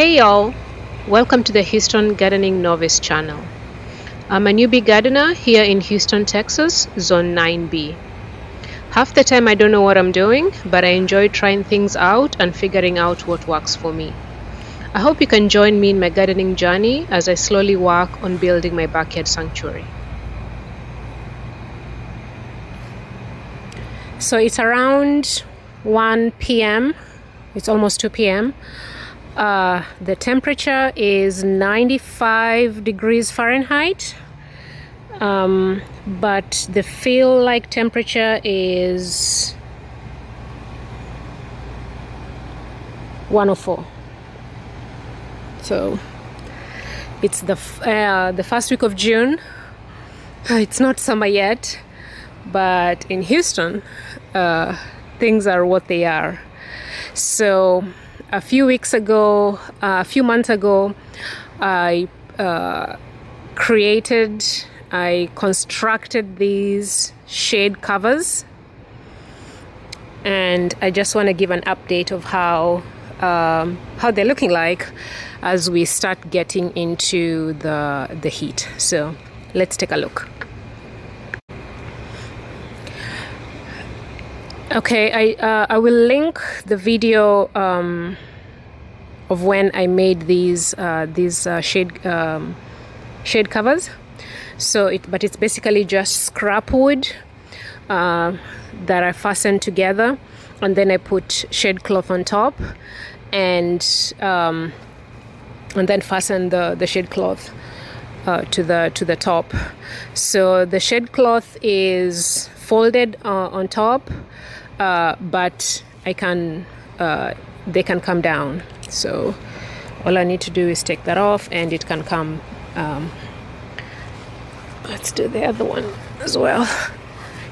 Hey y'all, welcome to the Houston Gardening Novice channel. I'm a newbie gardener here in Houston, Texas, Zone 9B. Half the time I don't know what I'm doing, but I enjoy trying things out and figuring out what works for me. I hope you can join me in my gardening journey as I slowly work on building my backyard sanctuary. So it's around 1 p.m. It's almost 2 p.m. The temperature is 95 degrees Fahrenheit, but the feel like temperature is 104. So it's the first week of June. It's not summer yet, but in Houston, things are what they are. So a few months ago, I constructed these shade covers, and I just want to give an update of how they're looking like as we start getting into the heat. So let's take a look. Okay, I will link the video of when I made these shade covers. But it's basically just scrap wood that I fastened together, and then I put shade cloth on top, and then fasten the shade cloth to the top. So the shade cloth is folded on top, but they can come down. So all I need to do is take that off, and it can come. Let's do the other one as well.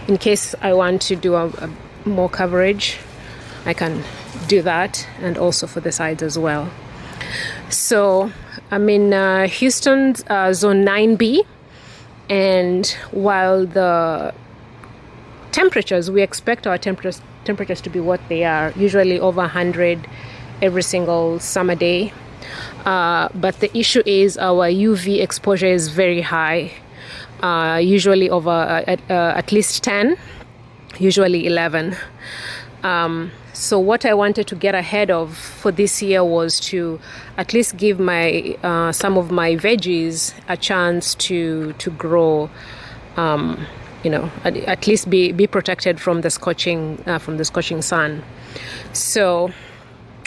In case I want to do a more coverage, I can do that, and also for the sides as well. So I'm in Houston's Zone 9B, and while the temperatures, we expect our temperatures to be what they are, usually over 100 every single summer day. But the issue is our UV exposure is very high, usually over at least 10, usually 11. So what I wanted to get ahead of for this year was to at least give my some of my veggies a chance to grow, at least be protected from the scorching sun. So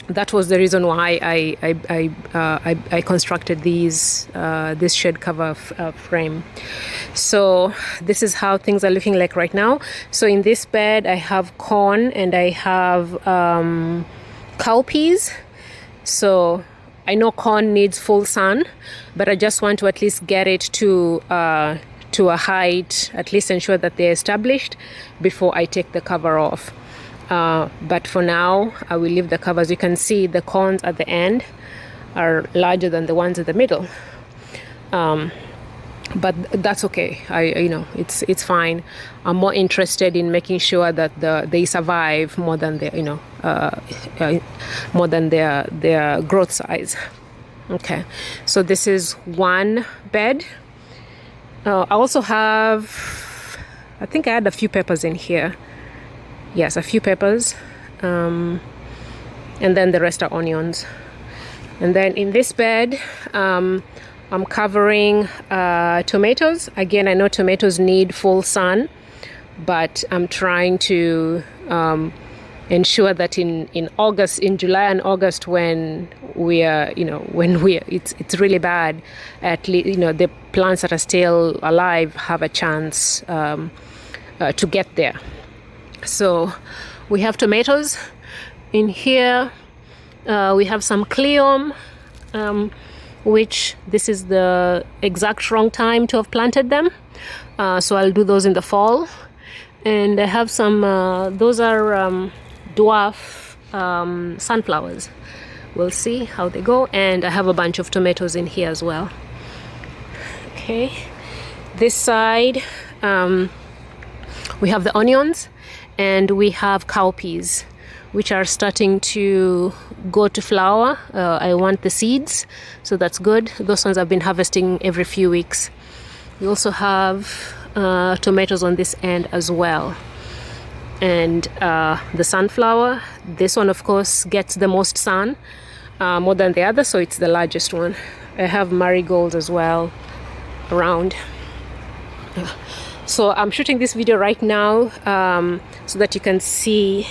that was the reason why I constructed this shade cover frame. So this is how things are looking like right now. So in this bed I have corn, and I have cowpeas. So I know corn needs full sun, but I just want to at least get it to a height, at least ensure that they're established before I take the cover off. But for now, I will leave the covers. You can see the corns at the end are larger than the ones in the middle. But that's okay. It's fine. I'm more interested in making sure that they survive more than their growth size. Okay, so this is one bed. I also have, I think I had a few peppers in here. Yes, a few peppers, and then the rest are onions. And then in this bed, I'm covering tomatoes. Again, I know tomatoes need full sun, but I'm trying to ensure that in July and August, when it's really bad, at least the plants that are still alive have a chance to get there. So we have tomatoes in here. We have some Cleom, which this is the exact wrong time to have planted them. So I'll do those in the fall. And I have some, those are dwarf sunflowers. We'll see how they go. And I have a bunch of tomatoes in here as well. Okay, this side, we have the onions, and we have cowpeas, which are starting to go to flower. I want the seeds, so that's good. Those ones I've been harvesting every few weeks. We also have tomatoes on this end as well. And the sunflower, this one of course gets the most sun, more than the other, so it's the largest one. I have marigolds as well around. So I'm shooting this video right now so that you can see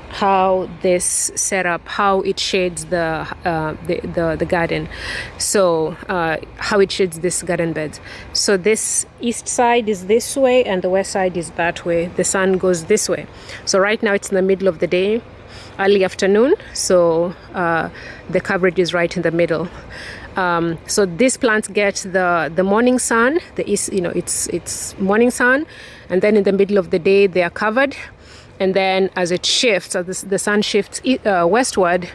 how this setup, how it shades the garden. So how it shades this garden bed. So this east side is this way and the west side is that way. The sun goes this way. So right now it's in the middle of the day, early afternoon. So the coverage is right in the middle. So these plants get the morning sun, the east, it's morning sun, and then in the middle of the day they are covered. And then as it shifts, as the sun shifts westward,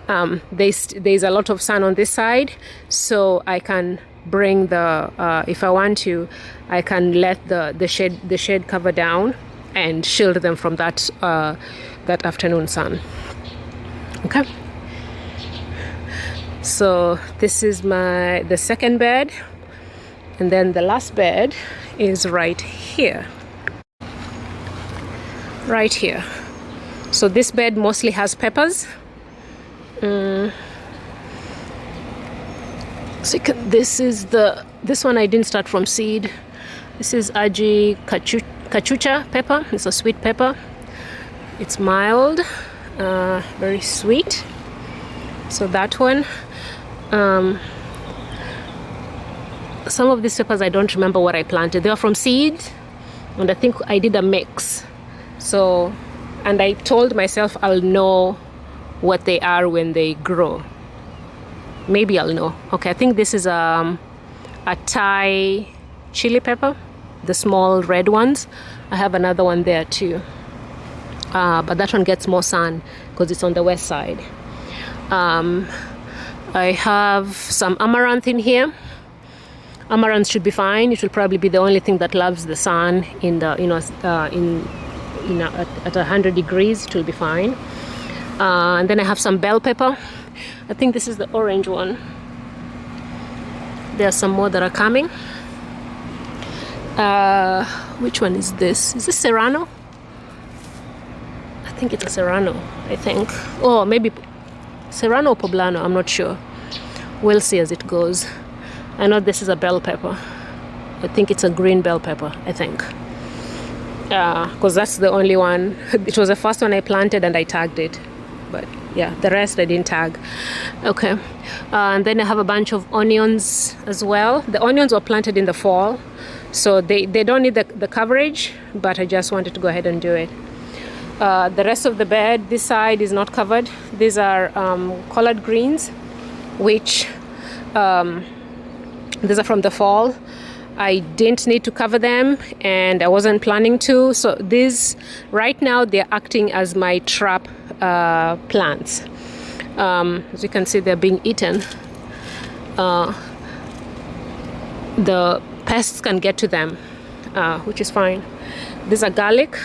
there's a lot of sun on this side, so I can bring if I want to, I can let the shade cover down and shield them from that afternoon sun. Okay. So this is the second bed, and then the last bed is right here. Right here. So this bed mostly has peppers. So this one I didn't start from seed. This is Aji cachucha pepper. It's a sweet pepper. It's mild, very sweet. So that one. Some of these peppers I don't remember what I planted. They are from seed, and I think I did a mix. So, and I told myself I'll know what they are when they grow. Maybe I'll know. Okay, I think this is a Thai chili pepper, the small red ones. I have another one there too. But that one gets more sun because it's on the west side. I have some amaranth in here. Amaranth should be fine. It will probably be the only thing that loves the sun in the at 100 degrees. It will be fine. And then I have some bell pepper. I think this is the orange one. There are some more that are coming. Which one is this? Is this Serrano? I think it's a Serrano, I think. Oh, maybe Serrano or Poblano, I'm not sure. We'll see as it goes. I know this is a bell pepper. I think it's a green bell pepper, I think. Because that's the only one. It was the first one I planted and I tagged it. But yeah, the rest I didn't tag. Okay. And then I have a bunch of onions as well. The onions were planted in the fall, so they don't need the coverage, but I just wanted to go ahead and do it. The rest of the bed, this side is not covered. These are collard greens, which these are from the fall. I didn't need to cover them and I wasn't planning to. So these, right now, they're acting as my trap plants. As you can see, they're being eaten. The pests can get to them, which is fine. These are garlic.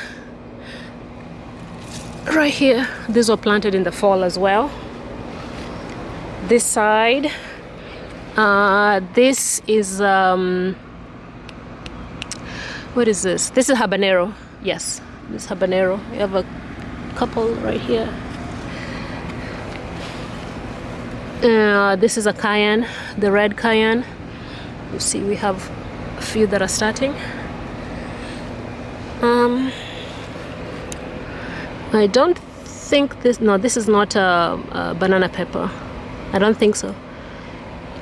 Right here, these were planted in the fall as well. This side, this is what is this? This is habanero. Yes, this is habanero. We have a couple right here. This is a cayenne, the red cayenne. You see, we have a few that are starting. I don't think this. No, this is not a banana pepper. I don't think so.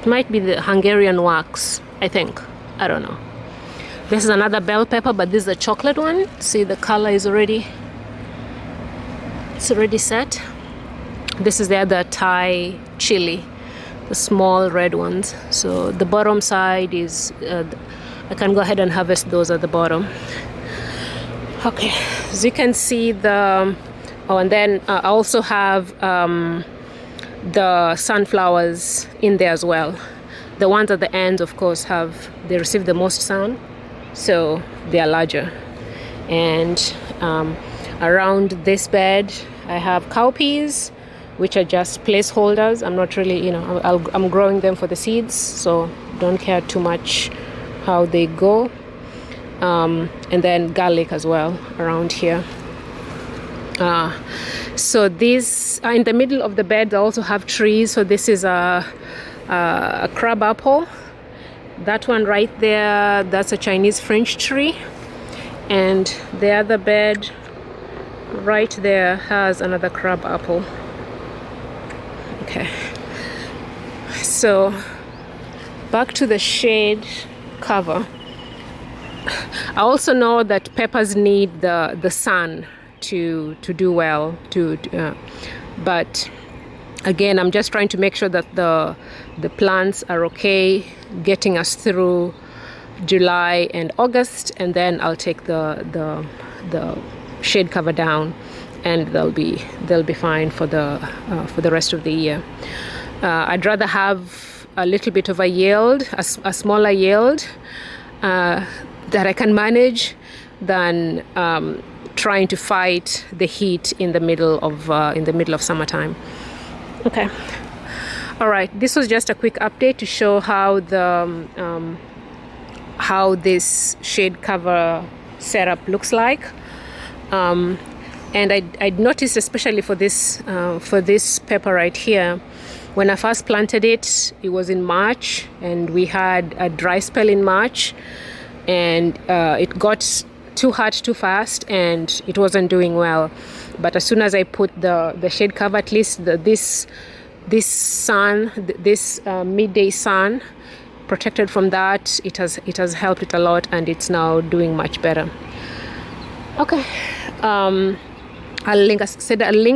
It might be the Hungarian wax, I think. I don't know. This is another bell pepper, but this is a chocolate one. See, the color is already, it's already set. This is the other Thai chili, the small red ones. So the bottom side is, I can go ahead and harvest those at the bottom. Okay, as you can see, and then I also have the sunflowers in there as well. The ones at the end, of course, they receive the most sun, so they are larger. And around this bed, I have cowpeas, which are just placeholders. I'm not really, I'm growing them for the seeds, so don't care too much how they go. And then garlic as well around here. So these are in the middle of the bed. I also have trees. So this is a crab apple. That one right there, that's a Chinese French tree. And the other bed right there has another crab apple. Okay, so back to the shade cover. I also know that peppers need the sun to do well, but again, I'm just trying to make sure that the plants are okay, getting us through July and August, and then I'll take the shade cover down, and they'll be fine for the rest of the year. I'd rather have a little bit of a yield, a smaller yield that I can manage, than trying to fight the heat in the middle of summertime. Okay. All right. This was just a quick update to show how how this shade cover setup looks like. And I'd noticed, especially for this pepper right here, when I first planted it, it was in March, and we had a dry spell in March, and it got too hot too fast, and it wasn't doing well. But as soon as I put the shade cover, at least this midday sun protected from that, it has helped it a lot, and it's now doing much better. Okay. I'll link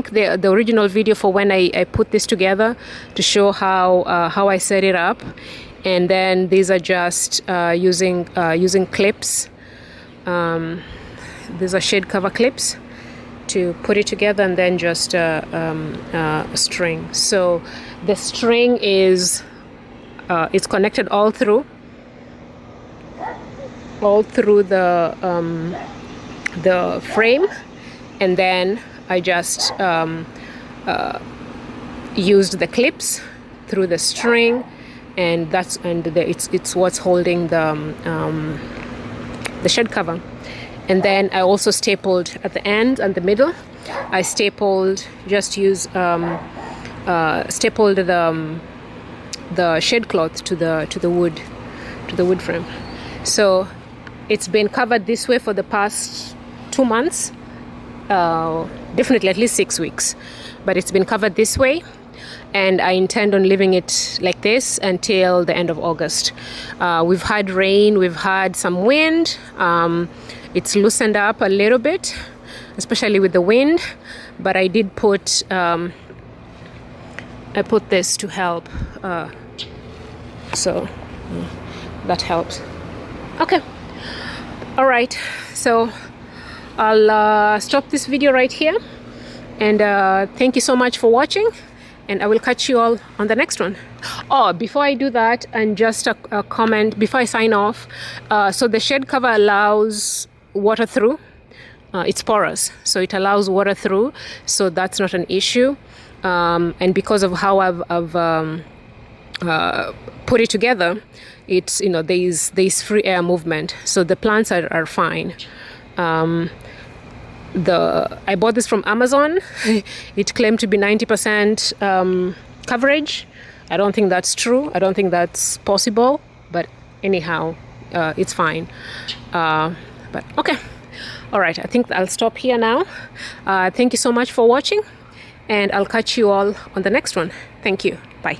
the original video for when I put this together to show how I set it up. And then these are just using clips. These are shade cover clips to put it together, and then just a string. So the string is it's connected all through the frame, and then I just used the clips through the string, and it's what's holding the shade cover. And then I also stapled at the end and the middle. I stapled the shade cloth to the wood frame. So it's been covered this way for the past 2 months, definitely at least 6 weeks, but it's been covered this way, and I intend on leaving it like this until the end of August. We've had rain, we've had some wind. It's loosened up a little bit, especially with the wind, but I did put this to help, so that helps. Okay. All right, so I'll stop this video right here, and thank you so much for watching, and I will catch you all on the next one. Oh, before I do that, and just a comment before I sign off. So the shade cover allows water through. It's porous, so it allows water through, so that's not an issue. And because of how I've put it together, it's, there's free air movement, so the plants are fine. I bought this from Amazon. It claimed to be 90% coverage. I don't think that's true. I don't think that's possible, but anyhow, it's fine. But okay. All right, I think I'll stop here now. Thank you so much for watching, and I'll catch you all on the next one. Thank you. Bye.